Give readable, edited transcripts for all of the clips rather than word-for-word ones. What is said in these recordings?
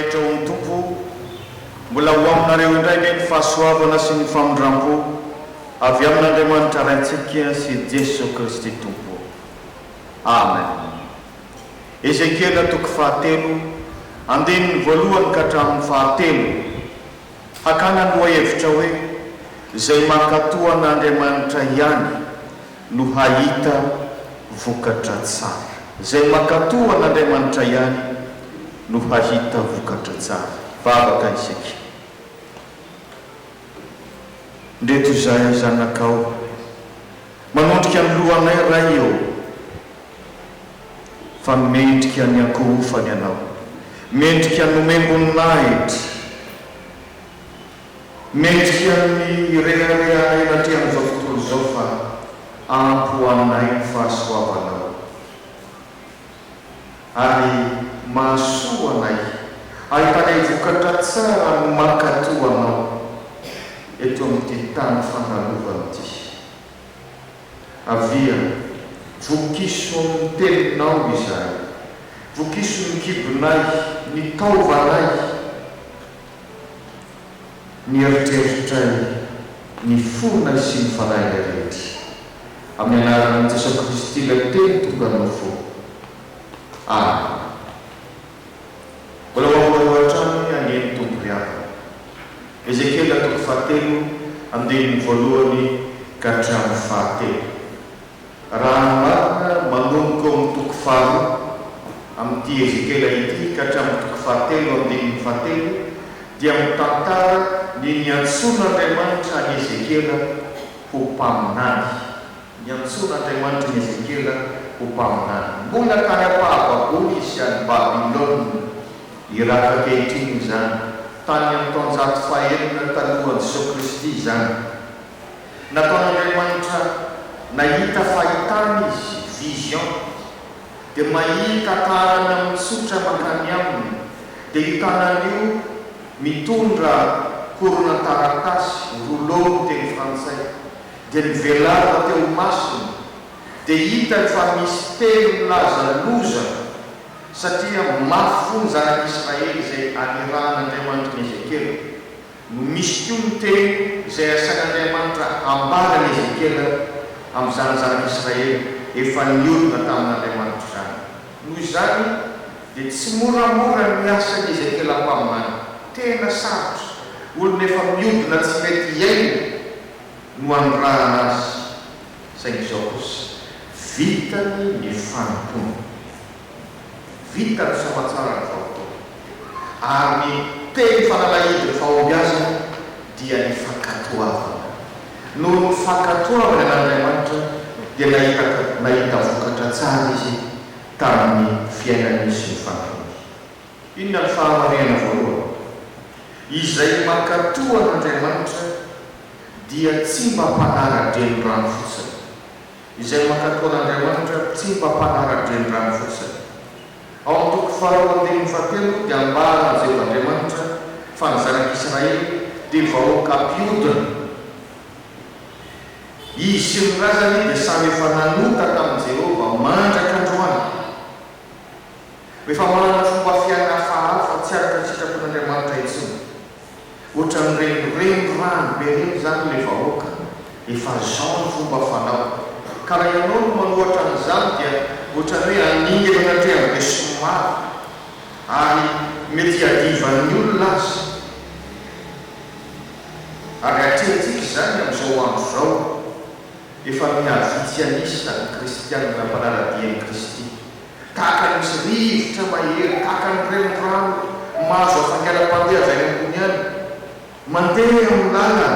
rehetra ho ny tompo mbola ho aminareo indraiky ny fahasoavana sy ny famindram-po avy amin'Andriamanitra raintsika sy Jesosy Kristy tompo. Amen. Ezekiela toko 7 andininy voalohany ka hatramin'ny 7 hakana no hevitra hoe izay mankatoa an'Andriamanitra ihany no hahita vokatra tsara. Izay mankatoa an'Andriamanitra ihany no hahita vokatra tsara. Vavaka isika. Ndreto izahay zanakao manondrika ny lohanay ray eo fa mendrika ny ankohofany ianao, mendrika ny membonnahitra, mendrika ny reharehanay natrehan'izao fotoana izao fa ampoanay ny fahasoavanao ary mahasoa anay ahitanay vokatra tsara no mankatoanao eto amin'ity tany fanalovana ity. Avia vokiso amin'ny teninao izahay, vokiso ny kibonay, ny taovanay, ny eritreritray, ny fonay sy ny fanahinay rehetra. Amin'ny anaran'i Jesosy Kristy ilay teny tonga no fo. Amen. Mbola hoahoatrany aneny tompo riava. Ezekiela toko 7 andininy voalohany ka hatramin'ny 7. Raha marina manomboka amin'ny toko 8 amin'ity Ezekiela ity ka hatramin'ny toko 7 andininy 7 dia mitantara ny niantson'Andriamanitra any Ezekiela ho mpaminany. Niantson'Andriamanitra ny Ezekiela ho mpaminany. Mbola tany am-pahababoly sy any Babilôna iraka ankehitriny izany, tany amin'ny taonjato fahaenina talohan'i Jesosy Kristy izany. Nataon'Andriamanitra nahita fahitana izy, vision, dia mahita tarana mitsotra mankany aminy, dia hitanan'io mitondra korona taratasy, rouleau teny frantsay, dia nivelava teo masony, dia hitany fa misy telo milaza loza satria mafy fo ny zanak'Israely izay aniran'Andriamanitra ny Ezekiela. No misy koa ny teny izay asain'Andriamanitra ambarany Ezekiela amin'ny zanak'Israely efa niodina tamin'Andriamanitra izany. Noho izany dia tsy moramora miasa ny Ezekiela mpaminany. Tena sarotra, olona efa miodina tsy mety iaina no anirahana azy. Saingy izao kosa vitany ny fanompony, vitany soamatsara ny fahotona, ary ny teny fanalahidiny fahombiazana dia ny fankatoavana. Noho ny fankatoavana an'Andriamanitra dia nahita vokatra tsara izy tamin'ny fiainany sy ny fanompony. Inona ny fahamarihana voalohany? Izay mankatoa an'Andriamanitra dia tsy mba mpanara-dreny rano fotsiny. Izay mankatoa an'Andriamanitra tsy mba mpanara-dreny rano fotsiny. Ao amin'ny toko 7 dia ambara Jehovah'Andriamanitra fa ny zanak'Israely dia vahoaka mpiodina. Izy sy ny razany dia samy efa nanota tamin'i Jehovah mandraka androany. Efa manana fomba fiaina hafahafa tsy araka ny sitrapon'Andriamanitra intsony. Ohatran'ny renireny rano be reny zany ilay vahoaka, efa zao ny fomba fanao. Ka raha ianao no manohatra an'izany dia ohatran'ny hoe aningana hatrehan'ny be somary ary mety hadivan'ny olona azy. Ary atrehantsika izany amin'izao andro izao efa mihavitsyanisa ny kristianina mpanaradian'i Kristy. Tahaka ny misy rivotra mahery, tahaka ny renirano mahazo afangalam-pandeha avy any ambony any, mandeha amin'ny lalana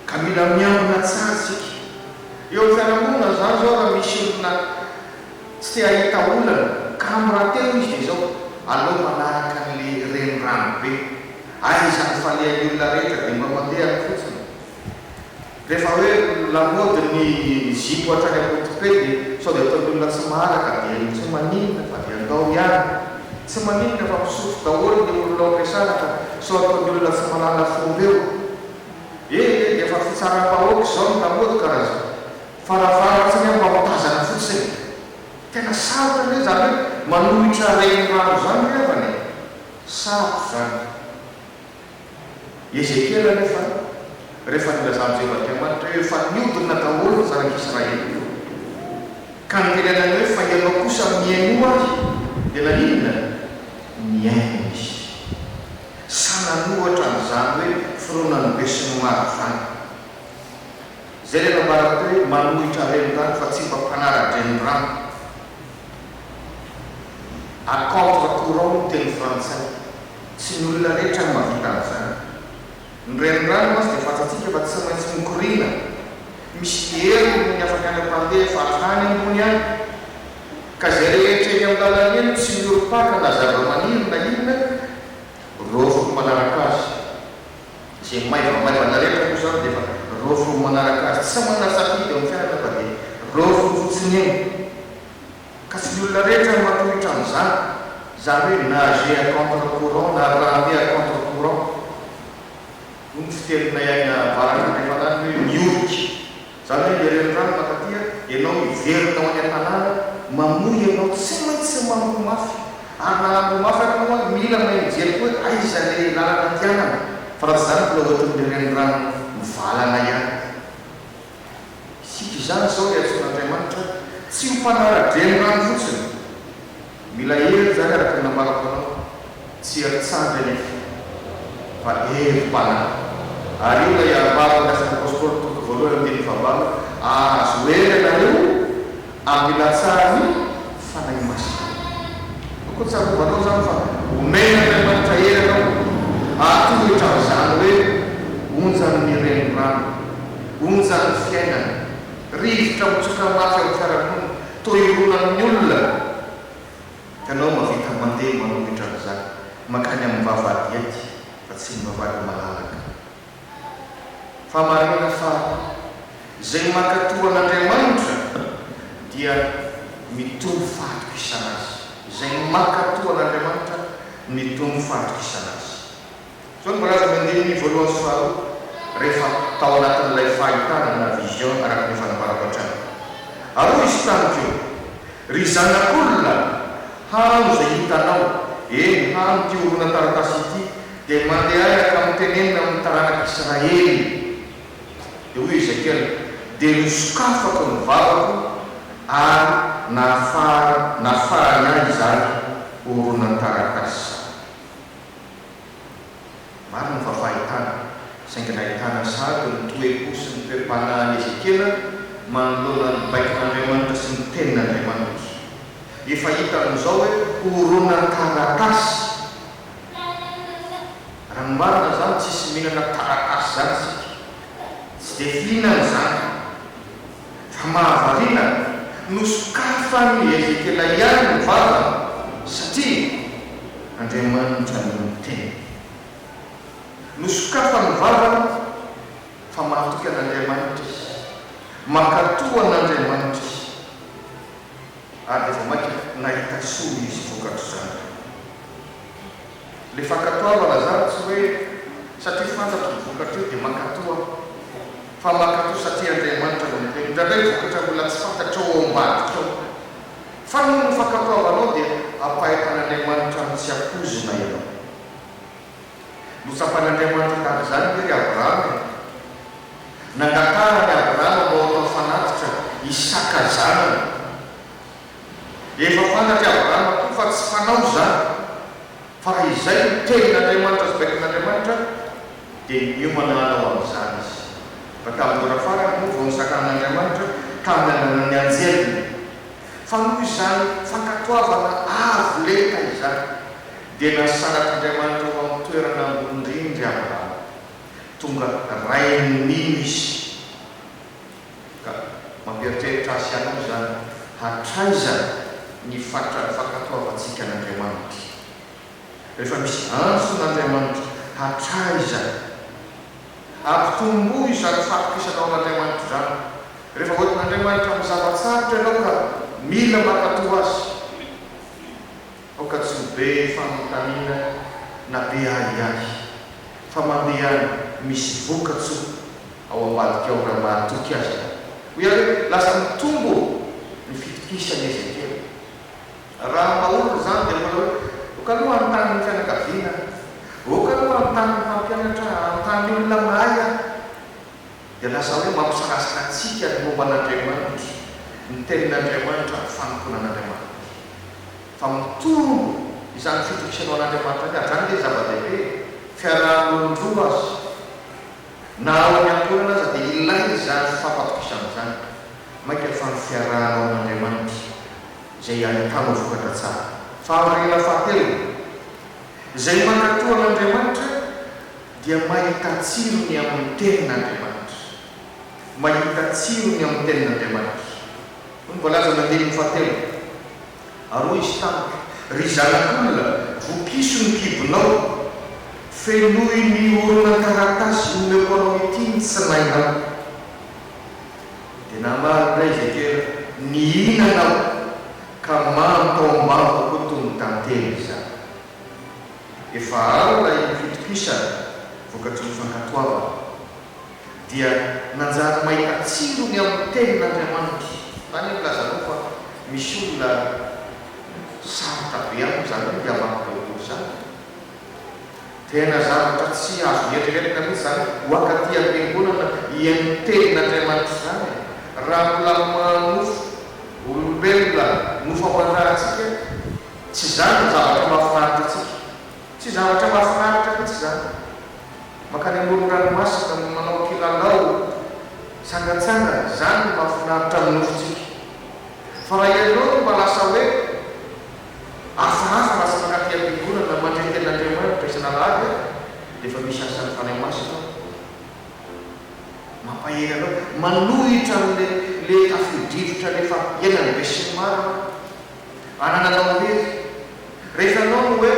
ka mila miambina tsara tsika. Eo amin'ny fianambolana zany zao raha misy olona tsy te hahita olana ka amirahatelo izy dia zao aleo manaraka an'le renirano be, aizany falehan'ny olona rehetra dia mba mandeha ny fotsiny. Rehefa hoe lamody ny zipo hatrany am-potipe dia sao dia ataon'ny olona tsy maharaka dia tsy maninona fa dia andao ihany, tsy maninona fa misotro daholo ny olona ampiasana fa sao ataon'ny olona tsy manana fomba eo. Dia efa fitsaram-bahoaka izao ny lamody karaha faravaratsy ny mba mitazana fotsiny. Tena sarotra ny zany hoe manohitra renirano zany revany sapo zany Ezekiela rehefa nilazan'Andriamanitra hoe efa niodina daholo ny zanak'Israely ka nitenenany hoe fa ianao kosa miaino azy dia naninona miaino izy sananohatra n'izany hoe fironany be sy ny maro zany zay rehefa mbaraka hoe manohitra renirano fa tsy mba mpanara-drenirano contre courant no teny frantsay tsy ny olona rehetra ny mahavita an'izany ny renirano masy dia fantatsika fa tsy maintsy mikorina misy hery ny afaka any ampandeha fa hany ambony any ka zay rehetra eny amin'ny lalana eny tsy mioropaka na zava-maniry na inona rofo manaraka azy zay maivamaivana rehetra koa zany dia fa rofo manaraka azy tsy manasafidy amin'ny fiainana fa dia rofo fotsiny eny ka tsy ny olona rehetra matohitra amin'izany zany hoe nager contre courant na ramer contre courant no ny fitelina iaina baraka rehefa nany hoe mioriky zany hoe lerenirano makatia ianao iverinao any an-tanàna mamoy ianao tsy maintsy mampomafy ary nahampomafy anao mila mahijery koa aiza le lalana tianana fa raha zany mbola ohatrin'le renirano mivalana ihany sika zany zao le atson'Andriamanitra tsy mpanara-drenirano fotsiny mila hery zany araka nambarako anao tsy eritsandy nefa fa herim-panahy ary io la iarabako nasany apôstôly toko voalohany amin'ny fabalo azo herenareo amin'ny latsarany fanahy masina koa tsara vanao zany fa omena Andriamanitra hery anao atohitra amin'izany hoe onjany ny renirano onjany fiainana rivotra mitsoka mafy amin'ny fiarahamonina toironan'ny olona kanao mavita mandeha manohitra amin'izany makany amin'ny vavady ety fa tsy ny vavady malalaka fa marina fa zay makatoan'Andriamanitra dia mitombo fahatok isanazy zay makatoan'Andriamanitra mitombo fahatok isanazy so ny mbalaza mandeha voalohany sy faharoa rehefa tao anatin'ilay fahitana na vision araka ny fanambarako an-trano aroa izy tanykeo ry zanak'olona hano zay hitanao hano ty orona taratasy ity dia mandeha araka mitenenina amin'ny taranak'Israely dia hoy Ezekiela dia nisokafako ny vavako ary nafarana izany orona taratasy marina ny fafahitana saingy nahitana sady ny toe-po sy ny toe-panahy Ezekiela manoloana ny baikin'Andriamanitra sy ny tenin'Andriamanitra efa hita amin'izao hoe orona taratasy raha ny marina zany tsisy mihinana taratasy zany sika tsy dia fihinana zany fa mahavarina nosokafany Ezekiela ihany ny vavany satria Andriamanitra no miteny nosokafany vavany fa mahatoky an'Andriamanitra izy makatoa an'Andriamanitra izy ary efa mainka nahita soa izy vokatro zany le fankatoavana zany tsy hoe satria fantatro ny vokatro io dia makatoa fa makatoa satria Andriamanitra no miteny ndraindray vokatra mbola tsy fantatro ao ambadika ao fa no ny fankatoavanao dia ampahitan'Andriamanitra tsy akozina ianao notsapan'Andriamanitra tahaka zany ry Abrahama nangatarany Abrahama mao atao fanatitra Isaka zanany efa fantatra Abrahama koa fa tsy fanao zany fa raha izay ny tenin'Andriamanitra sy baikin'Andriamanitra dia io mananao amin'izany izy fa tamin'ny ora farany moa vao nisakan'Andriamanitra tamin'ny ananany anjeliny fa noho izany fankatoavana avo leka izany dia nasarak'Andriamanitra ho amin'ny toerana ambonindrindry Abrahama tonga ray nino izy ka mampieritreritra asy anao zany hatraiza ny fankatoavantsika n'Andriamanitra rehefa misy anson'Andriamanitra hatraiza ampitombo izany fatokisanao n'Andriamanitra zany rehefa hoatin'Andriamanitra amin'ny zavatsarotra ianao ka mila makatoa azy aoka tsy be fanontaniana na be ahiahy fa mandeha misy vokatso ao ambadika ao raha mahatoky azy hoe lasa mitombo ny fitokisany Ezekiela raha maolo zany dia mbola hoe okaloha antaniny fianakaviana, okaloha antany mampianatra antany olona mahay a, dia lasa hoe mampisarasana atsika ny momba an'Andriamanitra, ny tenin'Andriamanitra, ny fanomponan'Andriamanitra. Fa mitombo izany fitokisanao an'Andriamanitra zany dia zava-dehibe fiarahamonindroa azy na ao amin'ny ankorana aza dia ilay izany fampatokisana zany maika fa ny fiarahanao an'Andriamanitra izay ahitanao vokatra tsara. Fahavarena fahatelo, izay mankatoa an'Andriamanitra dia mahita tsirony amin'ny tenin'Andriamanitra, mahita tsirony amin'ny tenin'Andriamanitra. Ny voalaza mandeha fahatelo, aroa izy tamika, ry zanak'olona vokiso ny kibonao, fenoy ny orona taratasy nomeko anao ity ny tsinainao. Dia namary indray izy kely, ny inanao ka mantao ambavako toy ny tantely izany. Efa ao ilay fitokisana vokatry ny fankatoavana dia nanjary mahita tsirony amin'ny tenin'Andriamanitra. Tany milazanao fa misy olona sarotra be amiko zany hoe miavaka baiboly zany, tena zavatra tsy azo eritreretina mihitsy zany hoakaty am-piangonana ian'ny tenin'Andriamanitra zany. Raha mbola manofo olombelona nofo ampandrahantsika, tsy zany ny zavatra mahafinaritra atsika, tsy zavatra mahafinaritra mihitsy zany. Makany amoron-ranomasina manao kilalao sangatsangana, zany no mahafinaritra amin'ny nofontsika. Fa raha ianao mba lasa hoe hafahafa lasa makaty am-piangonana mandray tenin'Andriamanitra isan'alahady dia efa misy asan'ny fanahy masina mampahely anao manohitra le tafidrivotra rehefa iainany be sy ny maro anananao hoe rehefa anao no hoe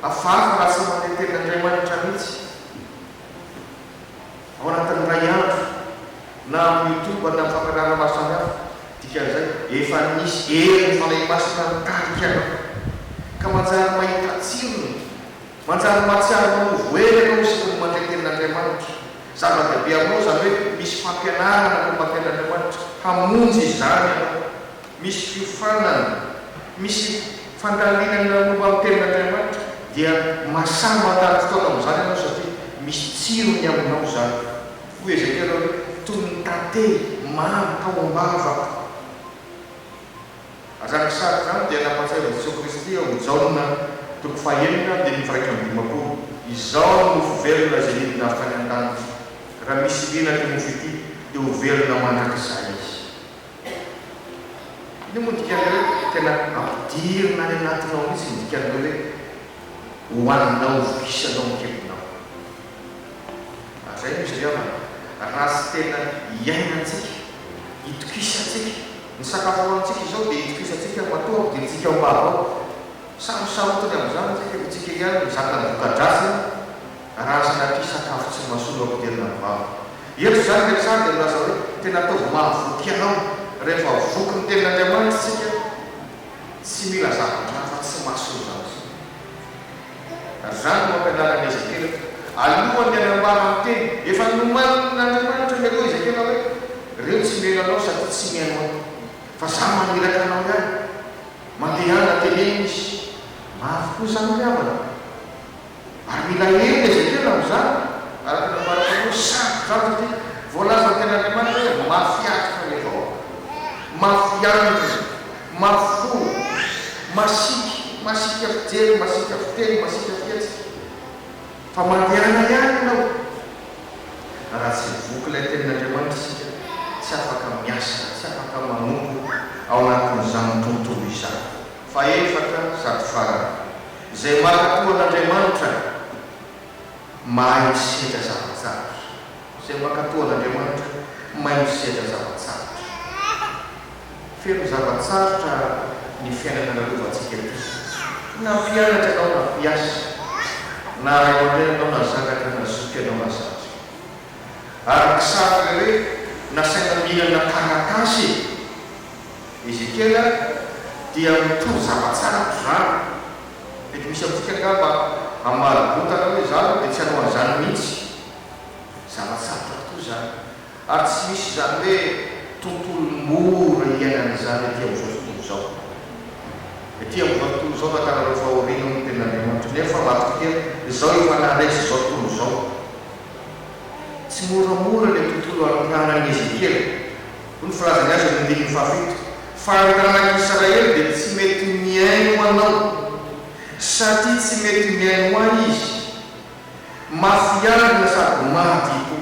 hafahafa lasa mandray tenin'Andriamanitra mihitsy ao anatin'ny ray andro na amin'ny YouTube na amin'ny fampianarana maro samihafa. Dikan'izay efa nisy herin'ny fanahy masina mitarika anao ka manjary mahita tsirony, manjary mahatsiaro manovoely anao sy mandray tenin'Andriamanitra. Zava-dehibe aminao zany hoe misy fampianarana momba ny tenin'Andriamanitra, hamonjy izany anao, misy fiofanana, misy fandalinana momba amin'ny tenin'Andriamanitra, dia masamy matary fotoana amin'izany ianao satria misy tsirony aminao zany. Hoy Ezekiel hoe toy ny tantely mantao ambavako. Azanky sary zany dia nampatsiavan'i Jesosy Kristy ao amin'ny Jaona toko fahaenina dia mifiraika amin'ny dimapolo, izao no mofo velona izay nidina avy tany an-tany, raha misy lena ty mofo ity dia ho velona mandrakizay izy. Iny moa dikan'ireo tena ampidirina any anatinao mihitsy ny dikan'ireo hoe hoaninao vokisanao mikebonao. Zay misy riavana, raha tsy tena iainantsika, itokisantsika, ny sakafo hoantsika izao dia itokisantsika matoa dia tsika ambavao. Samy sarotiny amin'izany tsika tsika ihany mizaka ny vokadrasiny raha sanatria sakafo tsy mahasolo ampidirina ny vava. Eto zany rehefa sary dia milaza hoe tena ataovy mahavoky anao rehefa voky ny tenin'Andriamanitra tsika, tsy mila zavatra fa tsy mahasolo zany. Ary zany no mampianarana Ezekiel alohan'ny anambara amin'ny teny efa nomanin'Andriamanitra ny aloha Ezekiel hoe reo tsy mila anao sady tsy miainao fa za maniraka anao ihany mandehana teneny izy mahavokoa zany miavana. Ary mila eny Ezekiel amin'izany araka nambaraka hoe sarotra zany satria voalaza ny tenin'Andriamanitra hoe mafiatrika rehefa ao, mafiandry, mafo, masika fijery, masika fiteny, masika fietsika. Fa mandehana ihany ianao. Raha tsy voky ilay tenin'Andriamanitra sika, tsy afaka miasa, tsy afaka manompo ao anatin'izany tontolo izany. Faefatra sady farany, izay mankatoa an'Andriamanitra mahay misedra zava-tsarotra. Izay mankatoa an'Andriamanitra mahay misedra zava-tsarotra. Feno zava-tsarotra ny fiainana nalovantsika ety. Na mpianatra anao na mpiasa, na ray aman-dreny anao na zanaka na zoky anao na zatra. Ary sarotra hoe nasaina mihinana taratasy Ezekiel dia mitovy zava-tsarotra zany. Mety misy amintsika angamba amalibotana hoe zany dia tsy hanao an'izany mihitsy. Zava-tsarotra tokoa zany. Ary tsy misy zany hoe tontolo mora iainana izany aty amin'izao tontolo izao. ety am'vaotolo zao natanareo fahoriana ny ten'Andriamanitra nefa matokia zao efa naresy zao tontolo zao tsy moramora le tontolo ananan'i Ezekely ny filazany azy ny andininy fahafito fa antanan'Israely dia tsy mety miaino anao satria tsy mety miaino ahy izy mafiarina sady maty ko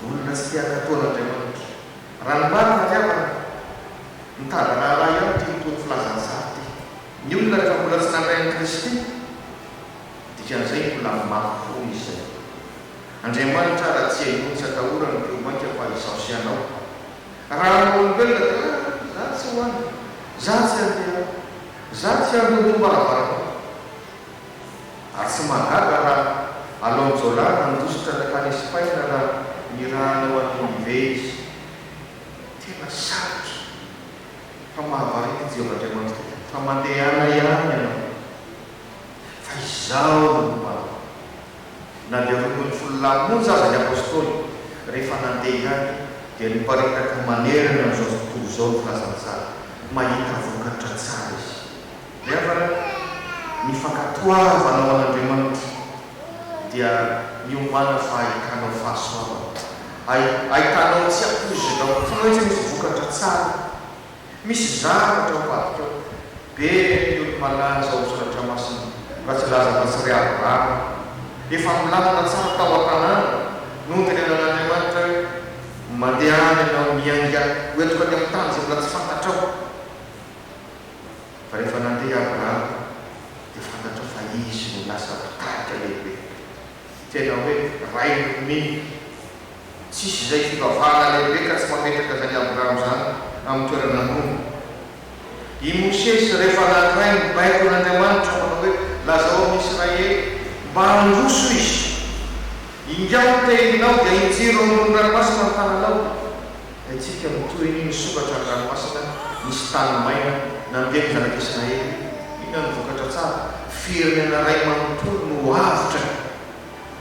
olona tsy tiaka ataon'Andriamanitra raha nimarina tiavana mitady raha ihany ty mitony filazany sary ty ny olona rehefa mbola tsy nandrain'i Kristy dikan'izay mbola mafo izy zay Andriamanitra raha tsy hainony tsy atahorany teo mainka fa izao sy anao raha olombelona dia za tsy hoany za tsy andeha za tsy andodo barabarana ary tsy mahagaga raha Alonso lahy nandositra nakany Espaina raha nirahanao an'olive izy tena sarotra fa mahavariny Jehovahandriamanitra fa mandehana ihany ianao fa izao nomba na dia rongony folo lamonja aza ny apôstôly rehefa nandeha ihany dia niparitaka manerana amin'izao tontolo zao filazantsara mahita vokatra tsara izy nefa mifankatoavanao an'Andriamanitra dia miombana fahitanao fahasoavana ahitanao tsy apozinao fa hoe misy vokatra tsara misy zavatra mivadika ao be ny olo malaza ao soratra masina raha tsy laza fa tsy ry Abrahama efa milamina tsara tao an-tanàna nodiny an'Andriamanitra mandeha any ianao mianga hoentoka any amin'ny tany zay mbola tsy fantatrao fa rehefa nandeha Abrahama dia fantatrao fa izy no lasa mpitarika lehibe tena hoe ray nominy tsisy zay fivavahana lehibe ka tsy mametraka zany Abrahama zany amin'ny toerana ambony i Mosesy rehefa nanray ny baiko an'Andriamanitra manao hoe lazao amin'ny Israely mba handroso izy ingao tehinao dia injiro ambony ranomasina ny tananao atsika mitoy ny sokatra ny ranomasina misy tany maina nandeha ny zanak'Israely ina ny vokatra tsara firenena ray manontolo no avitra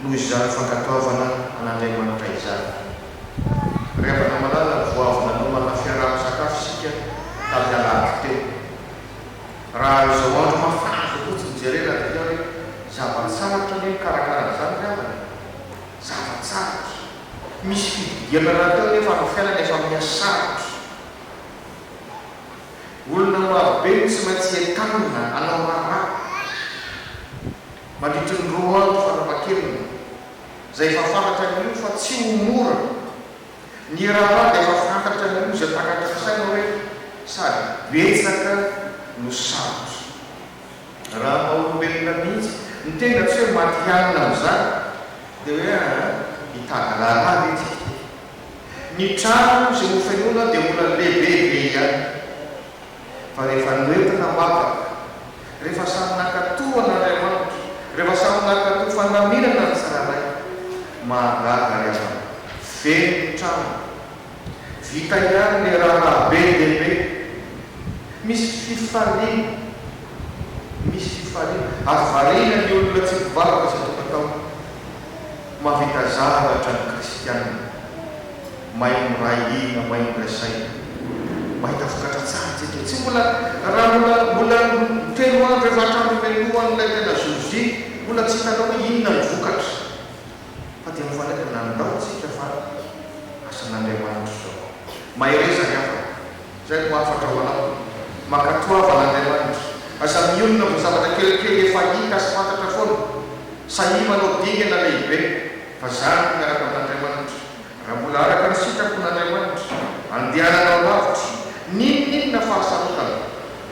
noho izany fankatoavana an'Andriamanitra izany rehefa malala voavina no manafiarah-misakafo sika tamin'ny alahady teo raha izao andro mafana fotsiny jerena dia hoe zava-tsaratra ny karakaran'izany reavana zava-tsaratra misy fididiana raha teo nefa ny fiainana efa miasaratra olona marobe tsy maintsy entanina anao raharaha mandritry ny roa andro farapakelina zay efa fantatra ny io fa tsy homora ny raharaha dia efa fantatra ny io zay takatra saina hoe sady betsaka no sarotra raha maolombelona mihitsy ny tena tsy hoe matianina amin'izany dia hoe hitana raharaha itsy ny trano zay mofenona dia mbola lehibehibe ihany fa rehefa noentina mapaka rehefa samy nakatoa an'Andriamanitra rehefa samy nakatoa fandaminana ny tsiraray mahagaga rehefa feno trano vita ihany le raha be lehibe misy fifaliana ary varina ny olona tsy mpivalaka zay tokony atao mahavita zavatra ny kristianina mahay miray ina mahay miray saina mahita vokatra tsara tsika tsy mbola raha mbola telo andro efa hatrandro melohan'ilay tena zozy mbola tsy hitanao hoe inona ny vokatra fa dia mifanaiky nandao tsika fa asan'Andriamanitra zao maherezany hafa zay no afatra ho anao makatoavan'Andriamanitra asa mionona vo zavatra kelikely efa hita sy fantatra foana sahia manao dingana lehibe fa zany miaraka amin'Andriamanitra raha mbola araka ny sitrako n'Andriamanitra andehananao lavitra ninninona fahasamotana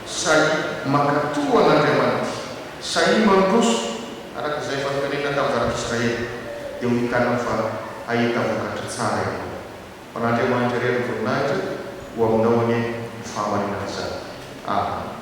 sahia makatoa an'Andriamanitra sahia mandroso araka izay fa tenena tamin'ny zanak'Israely dia ho hitanao fa ahita vokatra tsara ianao fa n'Andriamanitra irery ny voninahitra ho aminao any ny fahamarinana zany. Amen.